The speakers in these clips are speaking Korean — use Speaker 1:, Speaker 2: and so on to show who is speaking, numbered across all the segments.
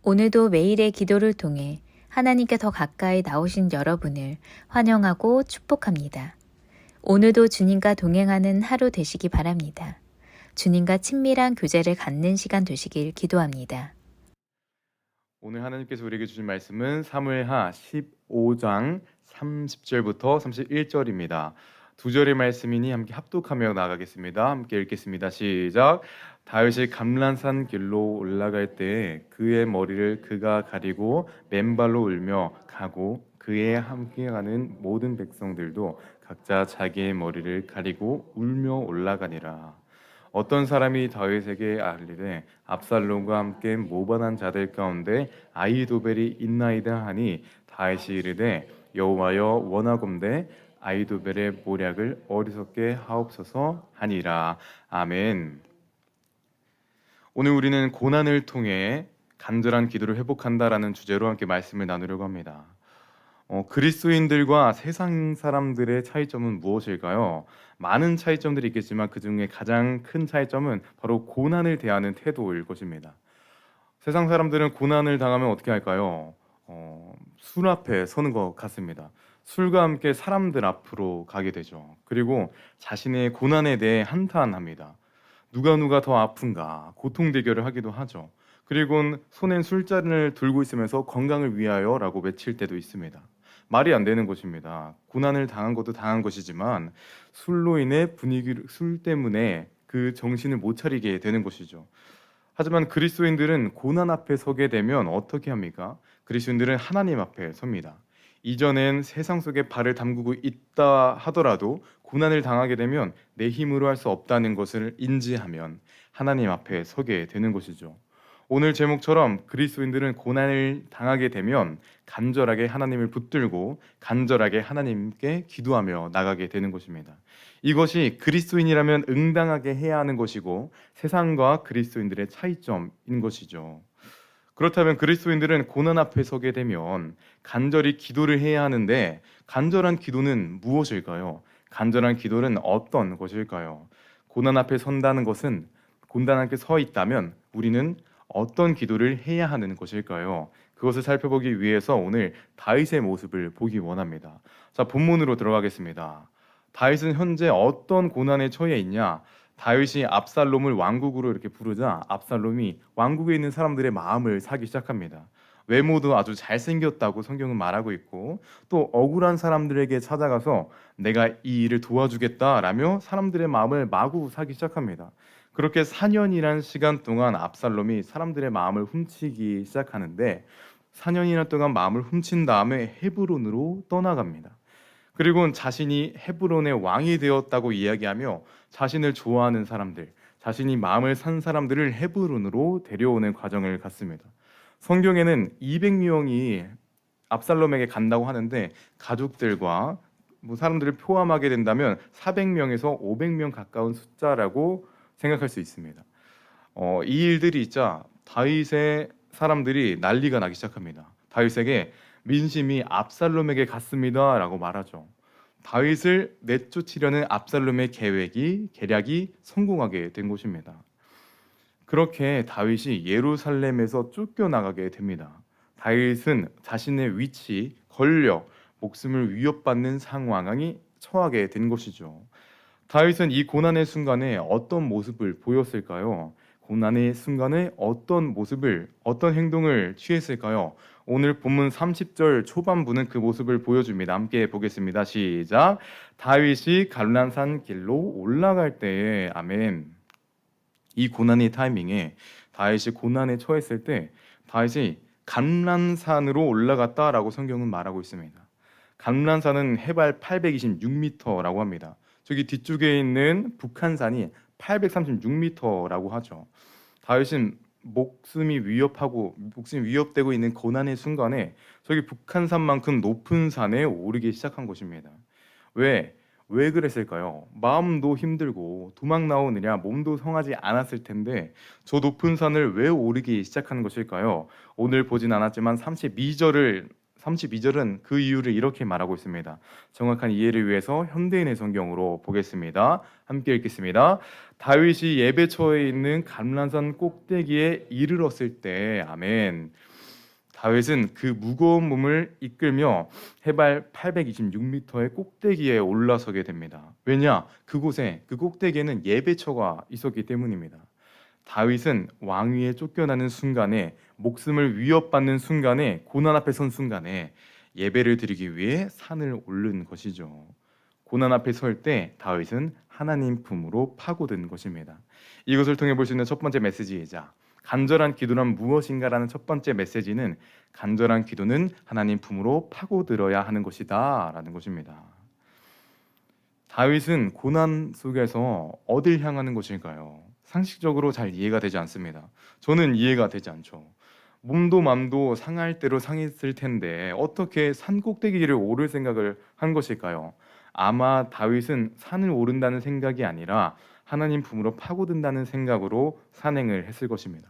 Speaker 1: 오늘도 매일의 기도를 통해 하나님께 더 가까이 나오신 여러분을 환영하고 축복합니다. 오늘도 주님과 동행하는 하루 되시기 바랍니다. 주님과 친밀한 교제를 갖는 시간 되시길 기도합니다.
Speaker 2: 오늘 하나님께서 우리에게 주신 말씀은 사무엘하 15장 30절부터 31절입니다. 두 절의 말씀이니 함께 합독하며 나가겠습니다. 함께 읽겠습니다. 시작. 다윗이 감란산 길로 올라갈 때 그의 머리를 그가 가리고 맨발로 울며 가고 그에 함께 가는 모든 백성들도 각자 자기의 머리를 가리고 울며 올라가니라. 어떤 사람이 다윗에게 아뢰되 압살롬과 함께 모반한 자들 가운데 아히도벨이 있나이다 하니 다윗이 이르되 여호와여 원하건대 아히도벨의 모략을 어리석게 하옵소서 하니라. 아멘. 오늘 우리는 고난을 통해 간절한 기도를 회복한다라는 주제로 함께 말씀을 나누려고 합니다. 그리스도인들과 세상 사람들의 차이점은 무엇일까요? 많은 차이점들이 있겠지만 그 중에 가장 큰 차이점은 바로 고난을 대하는 태도일 것입니다. 세상 사람들은 고난을 당하면 어떻게 할까요? 술 앞에 서는 것 같습니다. 술과 함께 사람들 앞으로 가게 되죠. 그리고 자신의 고난에 대해 한탄합니다. 누가 더 아픈가 고통 대결을 하기도 하죠. 그리고 손엔 술잔을 들고 있으면서 건강을 위하여라고 외칠 때도 있습니다. 말이 안 되는 것입니다. 고난을 당한 것도 당한 것이지만 술로 인해 술 때문에 그 정신을 못 차리게 되는 것이죠. 하지만 그리스도인들은 고난 앞에 서게 되면 어떻게 합니까? 그리스도인들은 하나님 앞에 섭니다. 이전엔 세상 속에 발을 담그고 있다 하더라도 고난을 당하게 되면 내 힘으로 할 수 없다는 것을 인지하면 하나님 앞에 서게 되는 것이죠. 오늘 제목처럼 그리스도인들은 고난을 당하게 되면 간절하게 하나님을 붙들고 간절하게 하나님께 기도하며 나가게 되는 것입니다. 이것이 그리스도인이라면 응당하게 해야 하는 것이고 세상과 그리스도인들의 차이점인 것이죠. 그렇다면 그리스도인들은 고난 앞에 서게 되면 간절히 기도를 해야 하는데 간절한 기도는 무엇일까요? 간절한 기도는 어떤 것일까요? 고난 앞에 선다는 것은 고난 앞에 서 있다면 우리는 어떤 기도를 해야 하는 것일까요? 그것을 살펴보기 위해서 오늘 다윗의 모습을 보기 원합니다. 자, 본문으로 들어가겠습니다. 다윗은 현재 어떤 고난에 처해 있냐? 다윗이 압살롬을 왕국으로 이렇게 부르자 압살롬이 왕국에 있는 사람들의 마음을 사기 시작합니다. 외모도 아주 잘생겼다고 성경은 말하고 있고 또 억울한 사람들에게 찾아가서 내가 이 일을 도와주겠다라며 사람들의 마음을 마구 사기 시작합니다. 그렇게 4년이란 시간 동안 압살롬이 사람들의 마음을 훔치기 시작하는데 4년이나 동안 마음을 훔친 다음에 헤브론으로 떠나갑니다. 그리고 자신이 헤브론의 왕이 되었다고 이야기하며 자신을 좋아하는 사람들, 자신이 마음을 산 사람들을 헤브론으로 데려오는 과정을 갖습니다. 성경에는 200명이 압살롬에게 간다고 하는데 가족들과 사람들을 포함하게 된다면 400명에서 500명 가까운 숫자라고 생각할 수 있습니다. 이 일들이 있자 다윗의 사람들이 난리가 나기 시작합니다. 다윗에게 민심이 압살롬에게 갔습니다라고 말하죠. 다윗을 내쫓으려는 압살롬의 계략이 성공하게 된 것입니다. 그렇게 다윗이 예루살렘에서 쫓겨나가게 됩니다. 다윗은 자신의 위치, 권력, 목숨을 위협받는 상황이 처하게 된 것이죠. 다윗은 이 고난의 순간에 어떤 모습을 보였을까요? 고난의 순간에 어떤 행동을 취했을까요? 오늘 본문 30절 초반부는 그 모습을 보여줍니다. 함께 보겠습니다. 시작. 다윗이 갈란산 길로 올라갈 때에 아멘. 이 고난의 타이밍에 다윗이 고난에 처했을 때 다윗이 감란산으로 올라갔다라고 성경은 말하고 있습니다. 감란산은 해발 826m라고 합니다. 저기 뒤쪽에 있는 북한산이 836m라고 하죠. 다윗은 목숨이 위협되고 있는 고난의 순간에 저기 북한산만큼 높은 산에 오르기 시작한 것입니다. 왜 그랬을까요? 마음도 힘들고 도망 나오느냐 몸도 성하지 않았을 텐데 저 높은 산을 왜 오르기 시작하는 것일까요? 오늘 보진 않았지만 32절을 32절은 그 이유를 이렇게 말하고 있습니다. 정확한 이해를 위해서 현대인의 성경으로 보겠습니다. 함께 읽겠습니다. 다윗이 예배처에 있는 감람산 꼭대기에 이르렀을 때, 아멘. 다윗은 그 무거운 몸을 이끌며 해발 826m의 꼭대기에 올라서게 됩니다. 왜냐? 그곳에 그 꼭대기에는 예배처가 있었기 때문입니다. 다윗은 왕위에 쫓겨나는 순간에, 목숨을 위협받는 순간에, 고난 앞에 선 순간에 예배를 드리기 위해 산을 오른 것이죠. 고난 앞에 설 때 다윗은 하나님 품으로 파고든 것입니다. 이것을 통해 볼 수 있는 첫 번째 메시지이자 간절한 기도란 무엇인가라는 첫 번째 메시지는, 간절한 기도는 하나님 품으로 파고들어야 하는 것이다 라는 것입니다. 다윗은 고난 속에서 어딜 향하는 것일까요? 상식적으로 잘 이해가 되지 않습니다. 저는 이해가 되지 않죠. 몸도 맘도 상할 대로 상했을 텐데 어떻게 산 꼭대기를 오를 생각을 한 것일까요? 아마 다윗은 산을 오른다는 생각이 아니라 하나님 품으로 파고든다는 생각으로 산행을 했을 것입니다.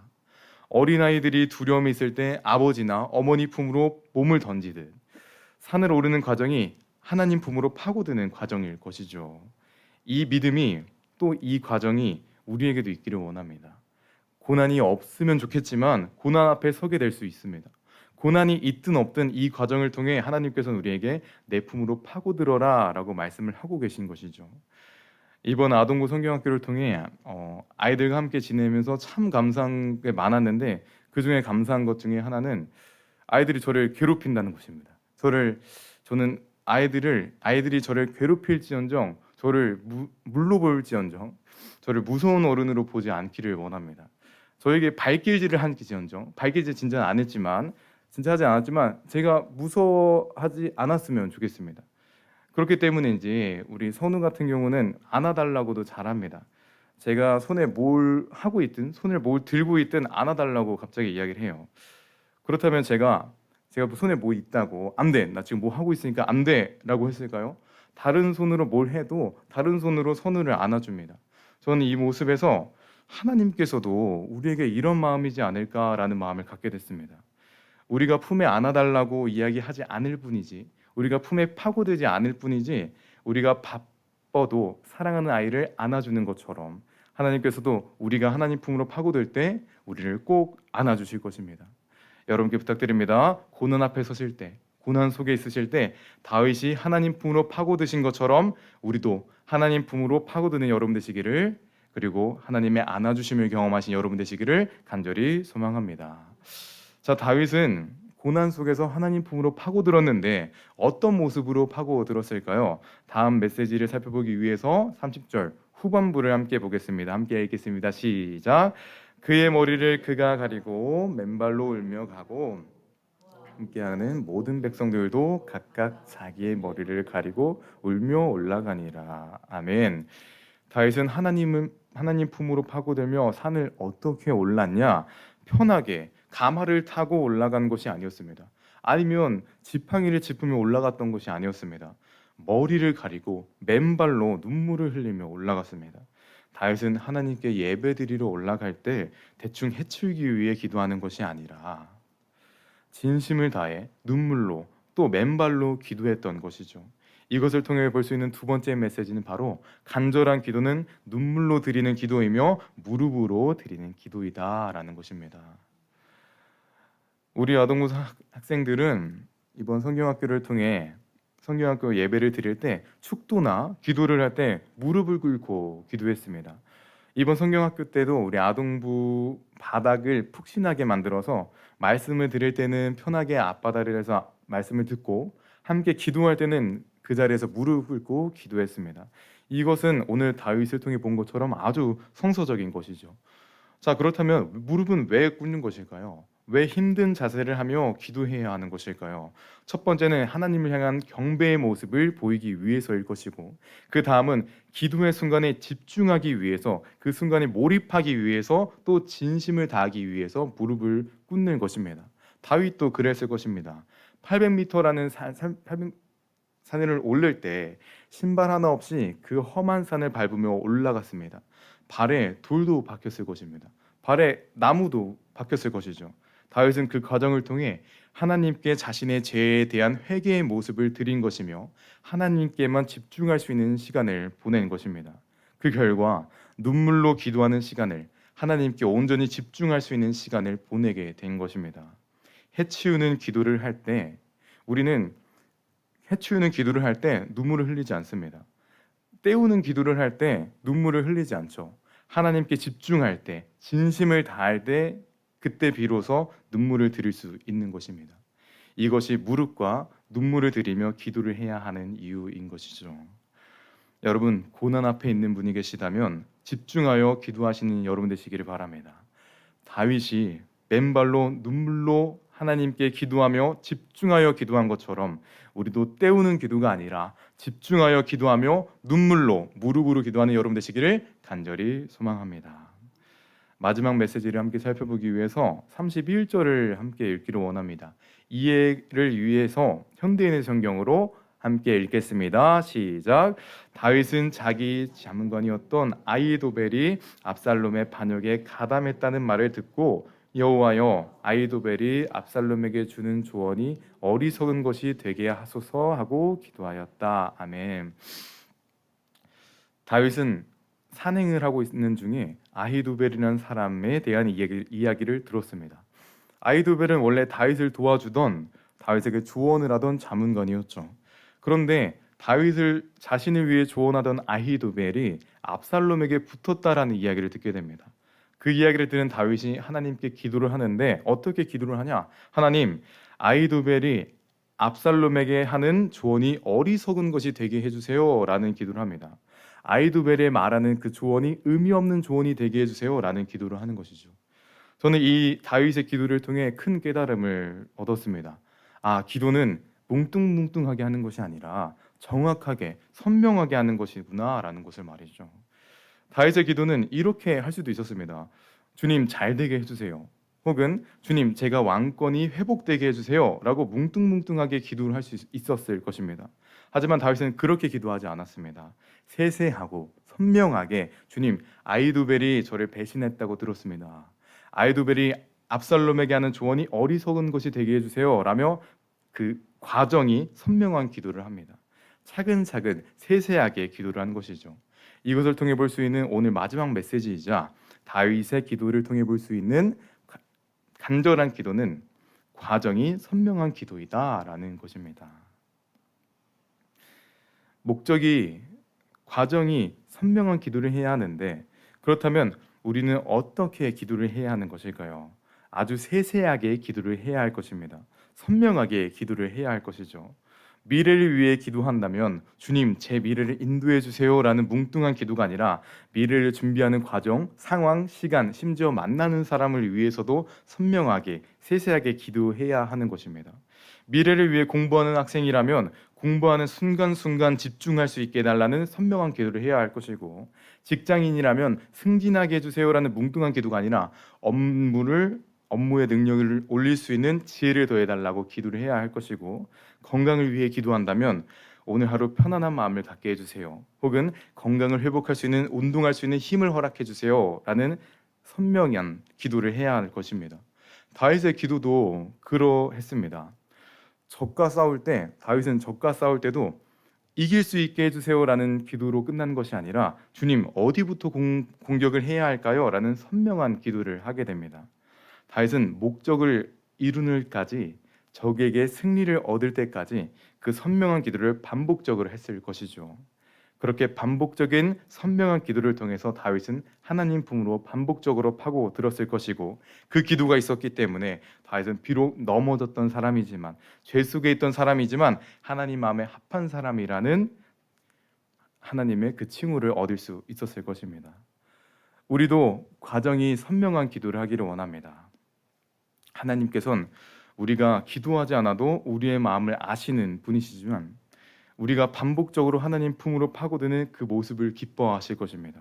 Speaker 2: 어린아이들이 두려움이 있을 때 아버지나 어머니 품으로 몸을 던지듯 산을 오르는 과정이 하나님 품으로 파고드는 과정일 것이죠. 이 믿음이, 또 이 과정이 우리에게도 있기를 원합니다. 고난이 없으면 좋겠지만 고난 앞에 서게 될 수 있습니다. 고난이 있든 없든 이 과정을 통해 하나님께서는 우리에게 내 품으로 파고들어라 라고 말씀을 하고 계신 것이죠. 이번 아동부 성경학교를 통해 아이들과 함께 지내면서 참 감사한 게 많았는데, 그 중에 감사한 것 중에 하나는 아이들이 저를 괴롭힌다는 것입니다. 저는 아이들이 저를 괴롭힐지언정, 저를 물러볼지언정, 저를 무서운 어른으로 보지 않기를 원합니다. 저에게 발길질을 한지언정, 발길질 진짜 하지 않았지만 제가 무서워하지 않았으면 좋겠습니다. 그렇기 때문인지 우리 선우 같은 경우는 안아달라고도 잘합니다. 제가 손에 뭘 하고 있든, 손을 뭘 들고 있든 안아달라고 갑자기 이야기를 해요. 그렇다면 제가 손에 뭐 있다고, 안 돼, 나 지금 뭐 하고 있으니까 안 돼 라고 했을까요? 다른 손으로 뭘 해도 다른 손으로 선우를 안아줍니다. 저는 이 모습에서 하나님께서도 우리에게 이런 마음이지 않을까라는 마음을 갖게 됐습니다. 우리가 품에 안아달라고 이야기하지 않을 뿐이지, 우리가 품에 파고들지 않을 뿐이지, 우리가 바빠도 사랑하는 아이를 안아주는 것처럼 하나님께서도 우리가 하나님 품으로 파고들 때 우리를 꼭 안아주실 것입니다. 여러분께 부탁드립니다. 고난 앞에 서실 때, 고난 속에 있으실 때 다윗이 하나님 품으로 파고드신 것처럼 우리도 하나님 품으로 파고드는 여러분 되시기를, 그리고 하나님의 안아주심을 경험하신 여러분 되시기를 간절히 소망합니다. 자, 다윗은 고난 속에서 하나님 품으로 파고들었는데 어떤 모습으로 파고들었을까요? 다음 메시지를 살펴보기 위해서 30절 후반부를 함께 보겠습니다. 함께 읽겠습니다. 시작. 그의 머리를 그가 가리고 맨발로 울며 가고 함께하는 모든 백성들도 각각 자기의 머리를 가리고 울며 올라가니라. 아멘. 다윗은 하나님 품으로 파고들며 산을 어떻게 올랐냐? 편하게 가마를 타고 올라간 것이 아니었습니다. 아니면 지팡이를 짚으며 올라갔던 것이 아니었습니다. 머리를 가리고 맨발로 눈물을 흘리며 올라갔습니다. 다윗은 하나님께 예배드리러 올라갈 때 대충 해치우기 위해 기도하는 것이 아니라 진심을 다해 눈물로, 또 맨발로 기도했던 것이죠. 이것을 통해 볼 수 있는 두 번째 메시지는 바로 간절한 기도는 눈물로 드리는 기도이며 무릎으로 드리는 기도이다라는 것입니다. 우리 아동부 학생들은 이번 성경학교를 통해 성경학교 예배를 드릴 때, 축도나 기도를 할 때 무릎을 꿇고 기도했습니다. 이번 성경학교 때도 우리 아동부 바닥을 푹신하게 만들어서 말씀을 드릴 때는 편하게 앞바다를 해서 말씀을 듣고, 함께 기도할 때는 그 자리에서 무릎 꿇고 기도했습니다. 이것은 오늘 다윗을 통해 본 것처럼 아주 성서적인 것이죠. 자, 그렇다면 무릎은 왜 꿇는 것일까요? 왜 힘든 자세를 하며 기도해야 하는 것일까요? 첫 번째는 하나님을 향한 경배의 모습을 보이기 위해서일 것이고, 그 다음은 기도의 순간에 집중하기 위해서, 그 순간에 몰입하기 위해서, 또 진심을 다하기 위해서 무릎을 꿇는 것입니다. 다윗도 그랬을 것입니다. 800m라는 산을 오를 때 신발 하나 없이 그 험한 산을 밟으며 올라갔습니다. 발에 돌도 박혔을 것입니다. 발에 나무도 박혔을 것이죠. 다윗은 그 과정을 통해 하나님께 자신의 죄에 대한 회개의 모습을 드린 것이며 하나님께만 집중할 수 있는 시간을 보낸 것입니다. 그 결과 눈물로 기도하는 시간을, 하나님께 온전히 집중할 수 있는 시간을 보내게 된 것입니다. 해치우는 기도를 할 때 우리는 해치우는 기도를 할 때 눈물을 흘리지 않습니다. 때우는 기도를 할 때 눈물을 흘리지 않죠. 하나님께 집중할 때, 진심을 다할 때, 그때 비로소 눈물을 들일 수 있는 것입니다. 이것이 무릎과 눈물을 들이며 기도를 해야 하는 이유인 것이죠. 여러분, 고난 앞에 있는 분이 계시다면 집중하여 기도하시는 여러분 되시기를 바랍니다. 다윗이 맨발로 눈물로 하나님께 기도하며 집중하여 기도한 것처럼 우리도 때우는 기도가 아니라 집중하여 기도하며 눈물로 무릎으로 기도하는 여러분 되시기를 간절히 소망합니다. 마지막 메시지를 함께 살펴보기 위해서 31절을 함께 읽기를 원합니다. 이해를 위해서 현대인의 성경으로 함께 읽겠습니다. 시작. 다윗은 자기 자문관이었던 아히도벨이 압살롬의 반역에 가담했다는 말을 듣고 여호와여, 아히도벨이 압살롬에게 주는 조언이 어리석은 것이 되게 하소서 하고 기도하였다. 아멘. 다윗은 산행을 하고 있는 중에 아히도벨이라는 사람에 대한 이야기를 들었습니다. 아히도벨은 원래 다윗을 도와주던, 다윗에게 조언을 하던 자문관이었죠. 그런데 다윗을 자신을 위해 조언하던 아히도벨이 압살롬에게 붙었다라는 이야기를 듣게 됩니다. 그 이야기를 들은 다윗이 하나님께 기도를 하는데 어떻게 기도를 하냐? 하나님, 아히도벨이 압살롬에게 하는 조언이 어리석은 것이 되게 해주세요 라는 기도를 합니다. 아히도벨의 말하는 그 조언이 의미 없는 조언이 되게 해주세요 라는 기도를 하는 것이죠. 저는 이 다윗의 기도를 통해 큰 깨달음을 얻었습니다. 기도는 뭉뚱뭉뚱하게 하는 것이 아니라 정확하게 선명하게 하는 것이구나 라는 것을 말이죠. 다윗의 기도는 이렇게 할 수도 있었습니다. 주님, 잘 되게 해주세요. 혹은 주님, 제가 왕권이 회복되게 해주세요 라고 뭉뚱뭉뚱하게 기도를 할 수 있었을 것입니다. 하지만 다윗은 그렇게 기도하지 않았습니다. 세세하고 선명하게, 주님, 아히도벨이 저를 배신했다고 들었습니다. 아히도벨이 압살롬에게 하는 조언이 어리석은 것이 되게 해주세요 라며 그 과정이 선명한 기도를 합니다. 차근차근 세세하게 기도를 한 것이죠. 이것을 통해 볼 수 있는 오늘 마지막 메시지이자 다윗의 기도를 통해 볼 수 있는 간절한 기도는 과정이 선명한 기도이다라는 것입니다. 과정이 선명한 기도를 해야 하는데, 그렇다면 우리는 어떻게 기도를 해야 하는 것일까요? 아주 세세하게 기도를 해야 할 것입니다. 선명하게 기도를 해야 할 것이죠. 미래를 위해 기도한다면 주님, 제 미래를 인도해 주세요 라는 뭉뚱한 기도가 아니라 미래를 준비하는 과정, 상황, 시간, 심지어 만나는 사람을 위해서도 선명하게 세세하게 기도해야 하는 것입니다. 미래를 위해 공부하는 학생이라면 공부하는 순간순간 집중할 수 있게 해달라는 선명한 기도를 해야 할 것이고, 직장인이라면 승진하게 해주세요라는 뭉뚱한 기도가 아니라 업무의 능력을 올릴 수 있는 지혜를 더해달라고 기도를 해야 할 것이고, 건강을 위해 기도한다면 오늘 하루 편안한 마음을 갖게 해주세요, 혹은 건강을 회복할 수 있는, 운동할 수 있는 힘을 허락해 주세요 라는 선명한 기도를 해야 할 것입니다. 다윗의 기도도 그러했습니다. 다윗은 적과 싸울 때도 이길 수 있게 해주세요 라는 기도로 끝난 것이 아니라 주님, 어디부터 공격을 해야 할까요? 라는 선명한 기도를 하게 됩니다. 다윗은 목적을 이루는까지, 적에게 승리를 얻을 때까지 그 선명한 기도를 반복적으로 했을 것이죠. 그렇게 반복적인 선명한 기도를 통해서 다윗은 하나님 품으로 반복적으로 파고들었을 것이고, 그 기도가 있었기 때문에 다윗은 비록 넘어졌던 사람이지만, 죄 속에 있던 사람이지만 하나님 마음에 합한 사람이라는 하나님의 그 칭호를 얻을 수 있었을 것입니다. 우리도 과정이 선명한 기도를 하기를 원합니다. 하나님께서는 우리가 기도하지 않아도 우리의 마음을 아시는 분이시지만 우리가 반복적으로 하나님 품으로 파고드는 그 모습을 기뻐하실 것입니다.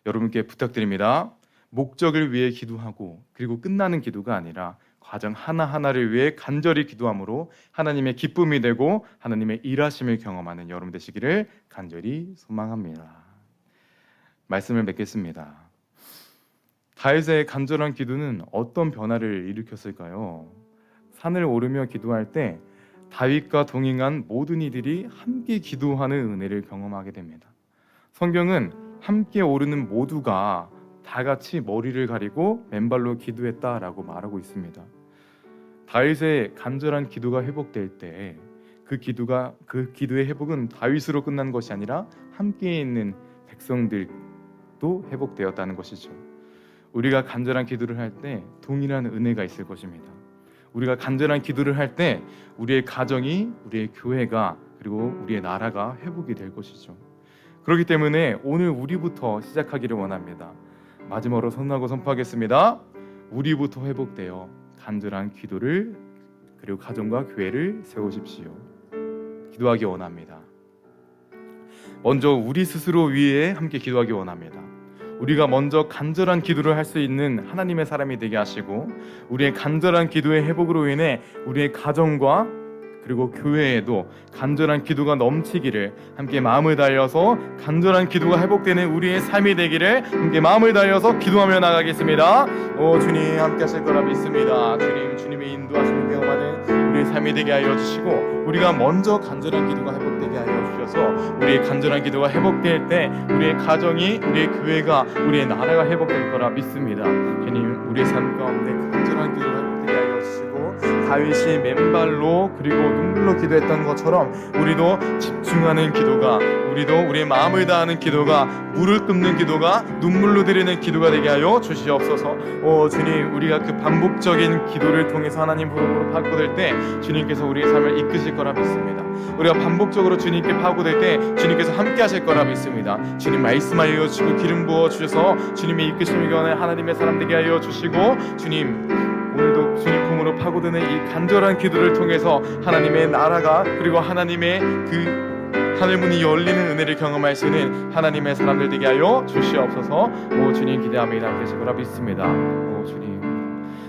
Speaker 2: 여러분께 부탁드립니다. 목적을 위해 기도하고 그리고 끝나는 기도가 아니라 과정 하나하나를 위해 간절히 기도함으로 하나님의 기쁨이 되고 하나님의 일하심을 경험하는 여러분 되시기를 간절히 소망합니다. 말씀을 맺겠습니다. 다윗의 간절한 기도는 어떤 변화를 일으켰을까요? 산을 오르며 기도할 때 다윗과 동행한 모든 이들이 함께 기도하는 은혜를 경험하게 됩니다. 성경은 함께 오르는 모두가 다 같이 머리를 가리고 맨발로 기도했다라고 말하고 있습니다. 다윗의 간절한 기도가 회복될 때 그 기도의 회복은 다윗으로 끝난 것이 아니라 함께 있는 백성들도 회복되었다는 것이죠. 우리가 간절한 기도를 할 때 동일한 은혜가 있을 것입니다. 우리가 간절한 기도를 할 때 우리의 가정이, 우리의 교회가, 그리고 우리의 나라가 회복이 될 것이죠. 그렇기 때문에 오늘 우리부터 시작하기를 원합니다. 마지막으로 선언하고 선포하겠습니다. 우리부터 회복되어 간절한 기도를, 그리고 가정과 교회를 세우십시오. 기도하기 원합니다. 먼저 우리 스스로 위해 함께 기도하기 원합니다. 우리가 먼저 간절한 기도를 할 수 있는 하나님의 사람이 되게 하시고, 우리의 간절한 기도의 회복으로 인해 우리의 가정과 그리고 교회에도 간절한 기도가 넘치기를, 함께 마음을 다하여서 간절한 기도가 회복되는 우리의 삶이 되기를 함께 마음을 다하여서 기도하며 나가겠습니다. 주님 함께 하실 거라 믿습니다. 주님의 인도하심을 경험하는 우리의 삶이 되게 하여 주시고, 우리가 먼저 간절한 기도가 회복되게 하여 주셔서 우리의 간절한 기도가 회복될 때 우리의 가정이, 우리의 교회가, 우리의 나라가 회복될 거라 믿습니다. 주님, 우리의 삶 가운데 간절한 기도가 회복되게 하여 주시고, 다윗이 맨발로 그리고 눈물로 기도했던 것처럼 우리도 집중하는 기도가, 우리도 우리의 마음을 다하는 기도가, 물을 끓는 기도가, 눈물로 드리는 기도가 되게 하여 주시옵소서. 주님, 우리가 그 반복적인 기도를 통해서 하나님 부름으로 파고들 때 주님께서 우리의 삶을 이끄실 거라 믿습니다. 우리가 반복적으로 주님께 파고들 때 주님께서 함께 하실 거라 믿습니다. 주님 말씀하여 주시고 기름 부어 주셔서 주님의 이끄심을 경험하는 하나님의 사람 되게 하여 주시고, 주님 오늘도 주님 품으로 파고드는 이 간절한 기도를 통해서 하나님의 나라가, 그리고 하나님의 그 하늘문이 열리는 은혜를 경험할 수 있는 하나님의 사람들 되게 하여 주시옵소서. 주님 기대합니다. 계실 거라 믿습니다. 주님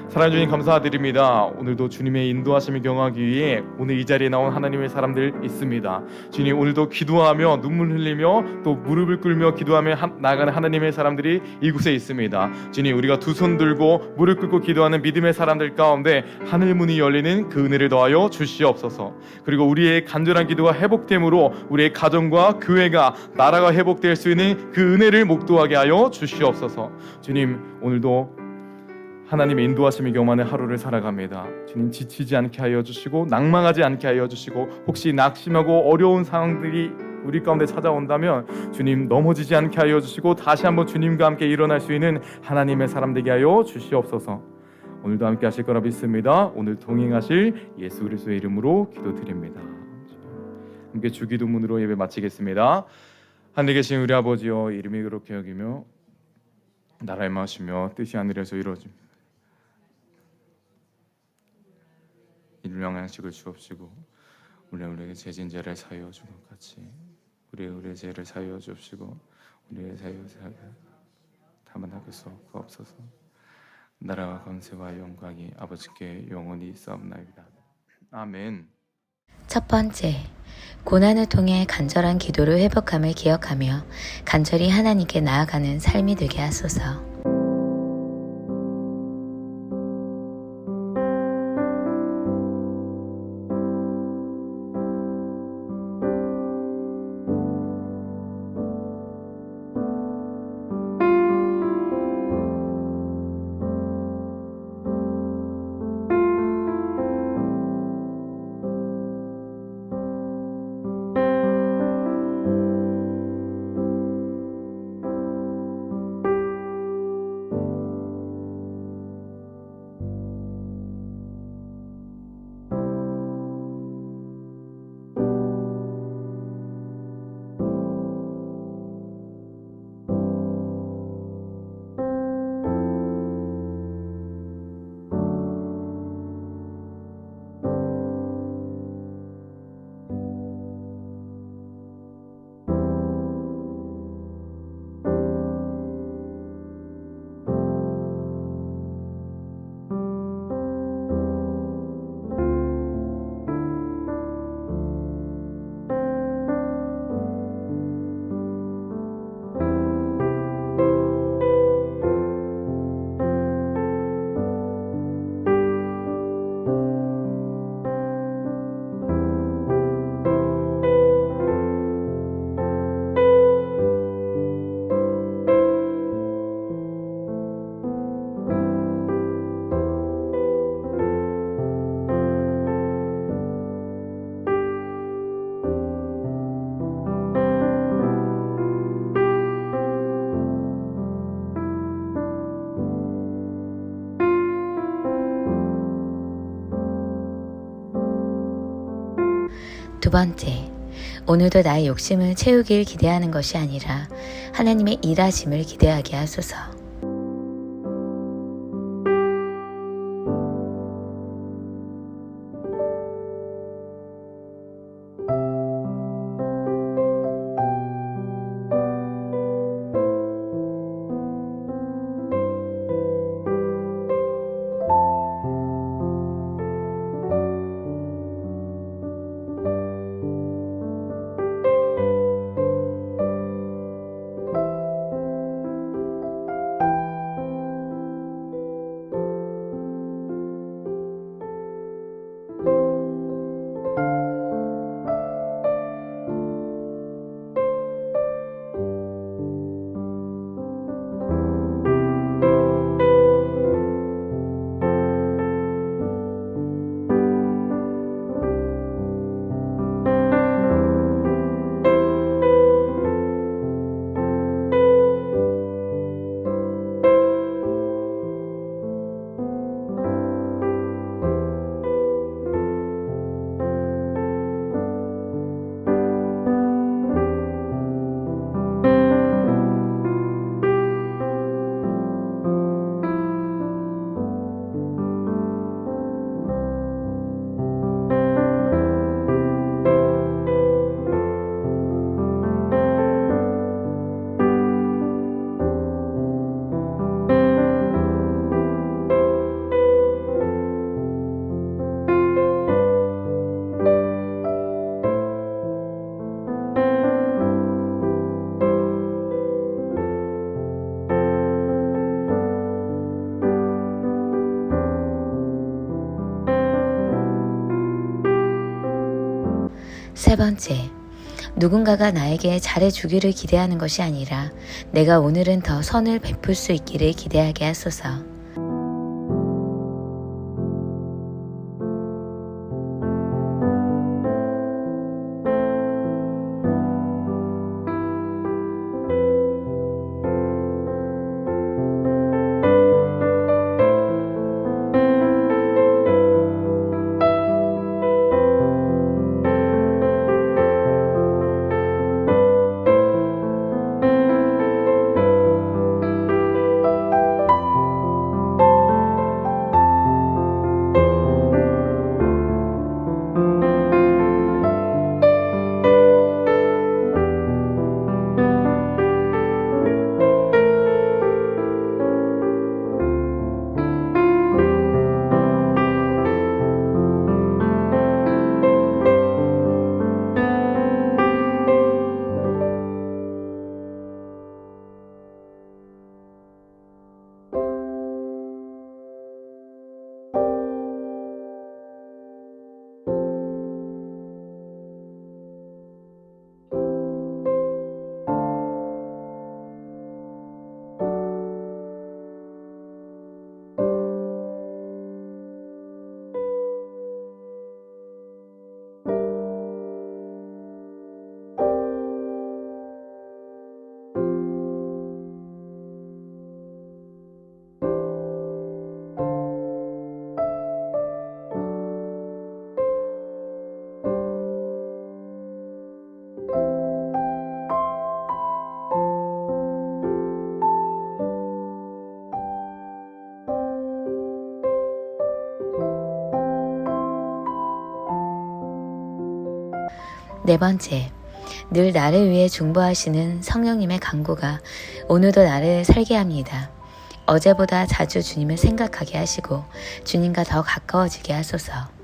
Speaker 2: 사랑해 주님 감사드립니다. 오늘도 주님의 인도하심을 경험하기 위해 오늘 이 자리에 나온 하나님의 사람들 있습니다. 주님, 오늘도 기도하며 눈물 흘리며 또 무릎을 꿇며 기도하며 나아가는 하나님의 사람들이 이곳에 있습니다. 주님, 우리가 두 손 들고 무릎 꿇고 기도하는 믿음의 사람들 가운데 하늘 문이 열리는 그 은혜를 더하여 주시옵소서. 그리고 우리의 간절한 기도가 회복됨으로 우리의 가정과 교회가, 나라가 회복될 수 있는 그 은혜를 목도하게 하여 주시옵소서. 주님, 오늘도 하나님의 인도하심을 경험하는 하루를 살아갑니다. 주님, 지치지 않게 하여 주시고 낭망하지 않게 하여 주시고, 혹시 낙심하고 어려운 상황들이 우리 가운데 찾아온다면 주님 넘어지지 않게 하여 주시고, 다시 한번 주님과 함께 일어날 수 있는 하나님의 사람 되게 하여 주시옵소서. 오늘도 함께 하실 거라 믿습니다. 오늘 동행하실 예수 그리스도의 이름으로 기도드립니다. 함께 주기도문으로 예배 마치겠습니다. 하늘에 계신 우리 아버지여, 이름이 그렇게 여기며 나라의 마시며 뜻이 하늘에서 이루어집니다. 일용할 양식을 주옵시고, 우리에게 죄진 자를 사하여 주는 것 같이 우리의 죄를 사하여 주옵시고, 우리의 죄를 다만 하게 수없소서. 나라와 권세와 영광이 아버지께 영원히 있사옵나이다. 아멘.
Speaker 1: 첫 번째, 고난을 통해 간절한 기도를 회복함을 기억하며 간절히 하나님께 나아가는 삶이 되게 하소서. 두 번째, 오늘도 나의 욕심을 채우길 기대하는 것이 아니라 하나님의 일하심을 기대하게 하소서. 세 번째, 누군가가 나에게 잘해주기를 기대하는 것이 아니라 내가 오늘은 더 선을 베풀 수 있기를 기대하게 하소서. 네 번째, 늘 나를 위해 중보하시는 성령님의 간구가 오늘도 나를 살게 합니다. 어제보다 자주 주님을 생각하게 하시고 주님과 더 가까워지게 하소서.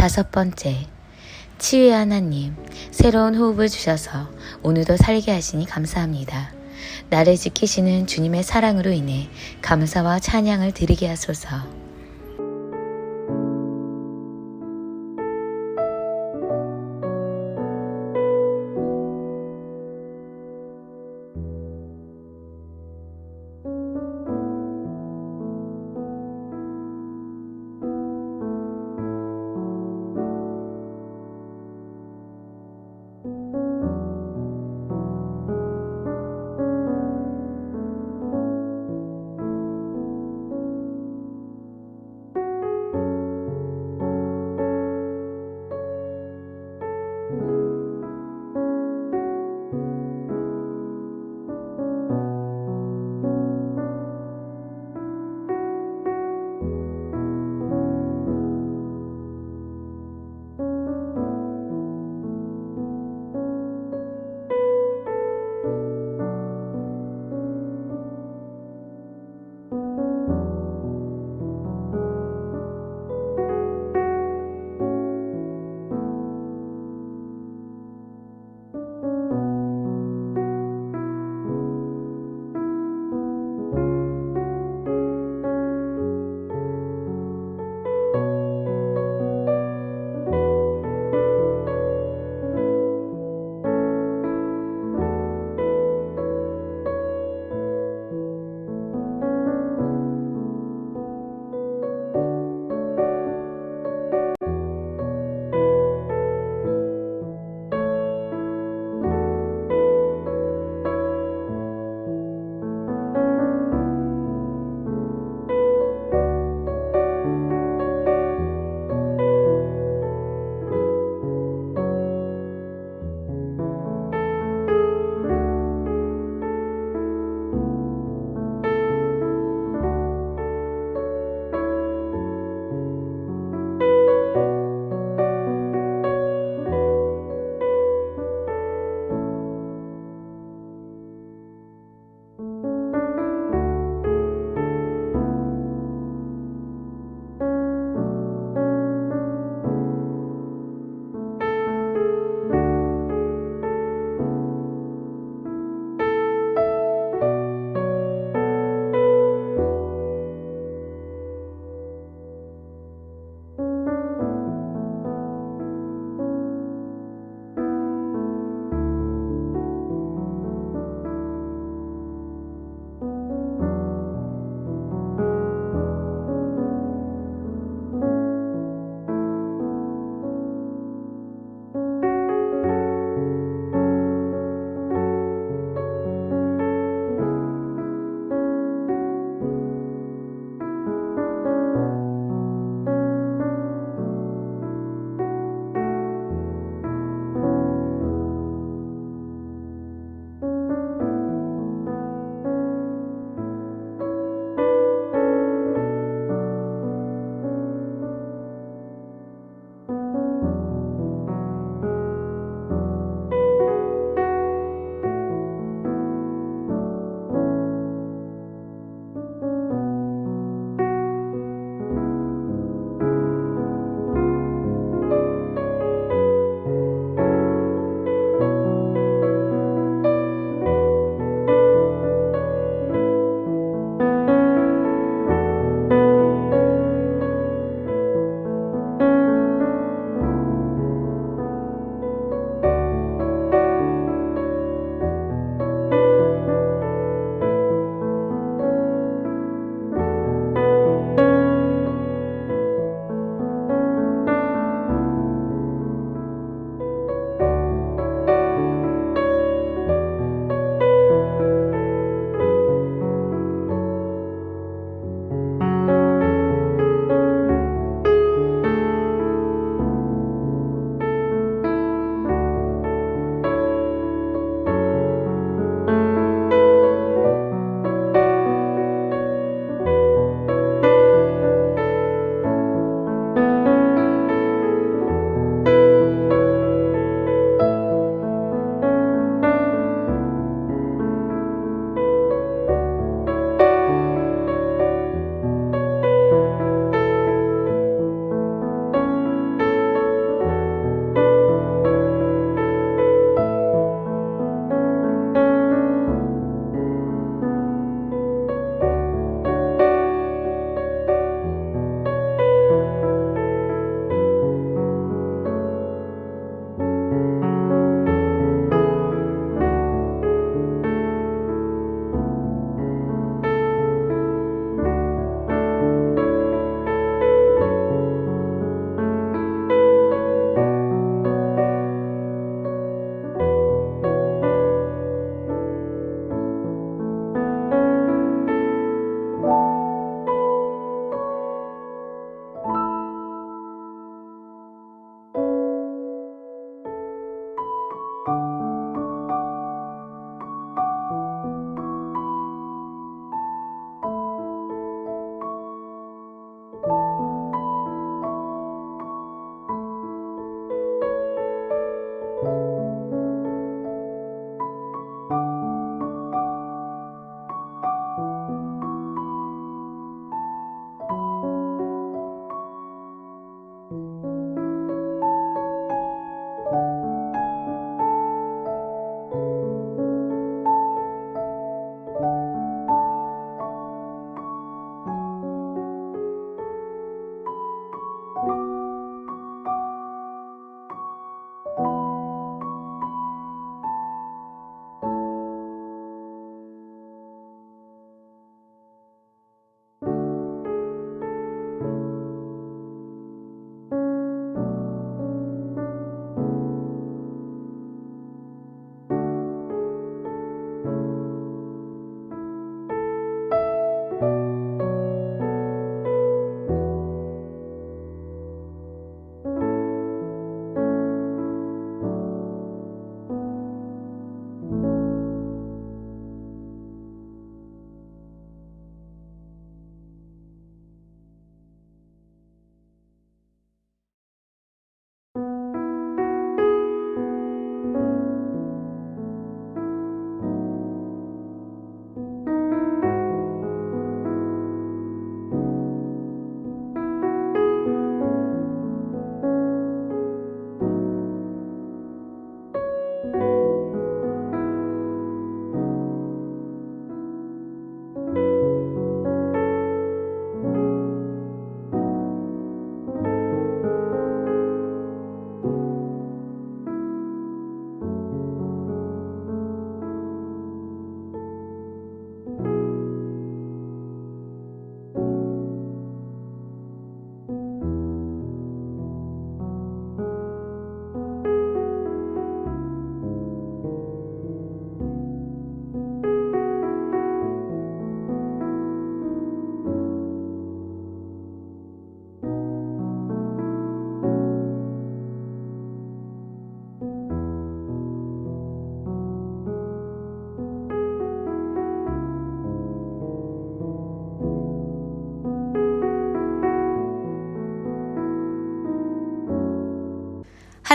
Speaker 1: 5번째, 치유의 하나님, 새로운 호흡을 주셔서 오늘도 살게 하시니 감사합니다. 나를 지키시는 주님의 사랑으로 인해 감사와 찬양을 드리게 하소서.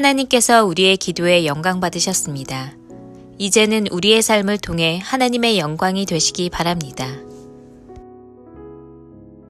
Speaker 1: 하나님께서 우리의 기도에 영광 받으셨습니다. 이제는 우리의 삶을 통해 하나님의 영광이 되시기 바랍니다.